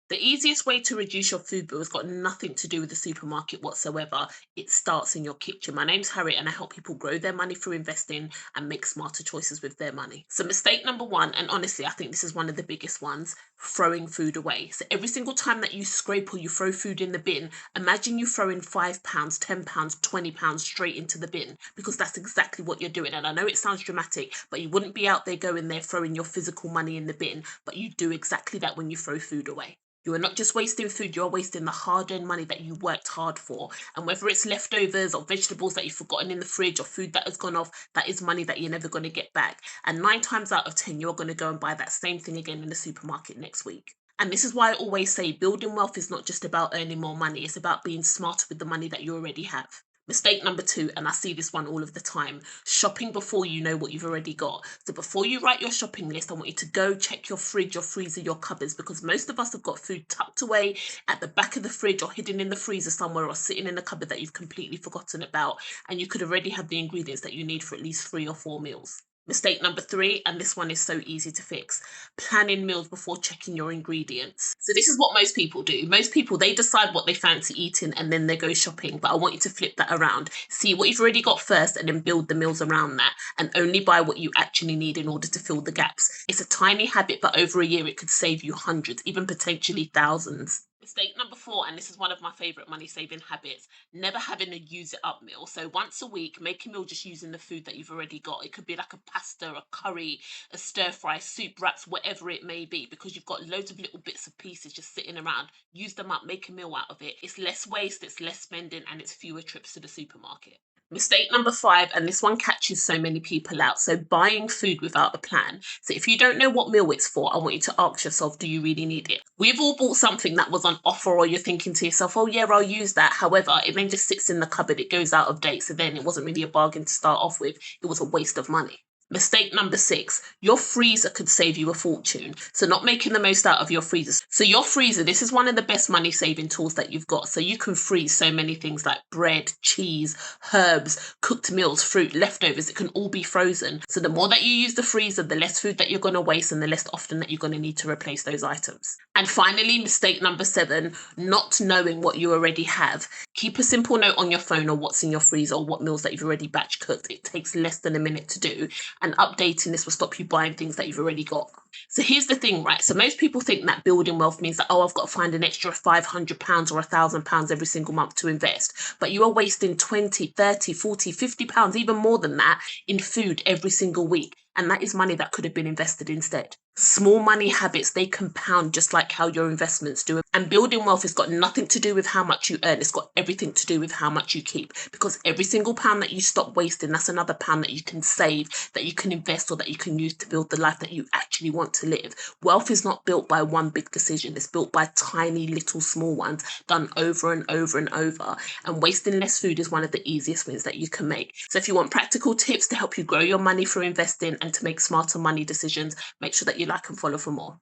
The easiest way to reduce your food bill has got nothing to do with the supermarket whatsoever. It starts in your kitchen. My name's Harriet and I help people grow their money through investing and make smarter choices with their money. So, mistake number one, and honestly, I think this is one of the biggest ones, throwing food away. So, every single time that you scrape or you throw food in the bin, imagine you throwing £5, £10, £20 straight into the bin because that's exactly what you're doing. And I know it sounds dramatic, but you wouldn't be out there going there throwing your physical money in the bin, but you do exactly that when you throw food away. You are not just wasting food, you're wasting the hard earned money that you worked hard for. And whether it's leftovers or vegetables that you've forgotten in the fridge or food that has gone off, that is money that you're never going to get back. And 9 times out of 10, you're going to go and buy that same thing again in the supermarket next week. And this is why I always say building wealth is not just about earning more money, it's about being smarter with the money that you already have. Mistake number two, and I see this one all of the time, shopping before you know what you've already got. So before you write your shopping list, I want you to go check your fridge, your freezer, your cupboards, because most of us have got food tucked away at the back of the fridge or hidden in the freezer somewhere or sitting in the cupboard that you've completely forgotten about. And you could already have the ingredients that you need for at least 3 or 4 meals. Mistake number three, and this one is so easy to fix, planning meals before checking your ingredients. So this is what most people do. Most people, they decide what they fancy eating and then they go shopping. But I want you to flip that around. See what you've already got first and then build the meals around that, and only buy what you actually need in order to fill the gaps. It's a tiny habit, but over a year it could save you hundreds, even potentially thousands. Mistake number four, and this is one of my favorite money saving habits, never having a use it up meal. So once a week, make a meal just using the food that you've already got. It could be like a pasta, a curry, a stir fry, soup wraps, whatever it may be, because you've got loads of little bits of pieces just sitting around. Use them up, make a meal out of it. It's less waste, it's less spending, and it's fewer trips to the supermarket. Mistake number five, and this one catches so many people out. So, buying food without a plan. So, if you don't know what meal it's for, I want you to ask yourself, do you really need it? We've all bought something that was on offer, or you're thinking to yourself, oh, yeah, I'll use that. However, it then just sits in the cupboard, it goes out of date. So, then it wasn't really a bargain to start off with, it was a waste of money. Mistake number six, your freezer could save you a fortune. So, not making the most out of your freezer. So, your freezer, this is one of the best money saving tools that you've got. So, you can freeze so many things like bread, cheese, herbs, cooked meals, fruit, leftovers. It can all be frozen. So, the more that you use the freezer, the less food that you're going to waste and the less often that you're going to need to replace those items. And finally, mistake number seven, not knowing what you already have. Keep a simple note on your phone or what's in your freezer or what meals that you've already batch cooked. It takes less than a minute to do, and updating this will stop you buying things that you've already got. So here's the thing, right? So most people think that building wealth means that, oh, I've got to find an extra £500 or £1,000 every single month to invest. But you are wasting 20, 30, 40, £50, even more than that, in food every single week. And that is money that could have been invested instead. Small money habits, they compound just like how your investments do. And building wealth has got nothing to do with how much you earn. It's got everything to do with how much you keep. Because every single pound that you stop wasting, that's another pound that you can save, that you can invest, or that you can use to build the life that you actually want to live. Wealth is not built by one big decision. It's built by tiny little small ones done over and over and over. And wasting less food is one of the easiest wins that you can make. So if you want practical tips to help you grow your money through investing and to make smarter money decisions, make sure that you like and follow for more.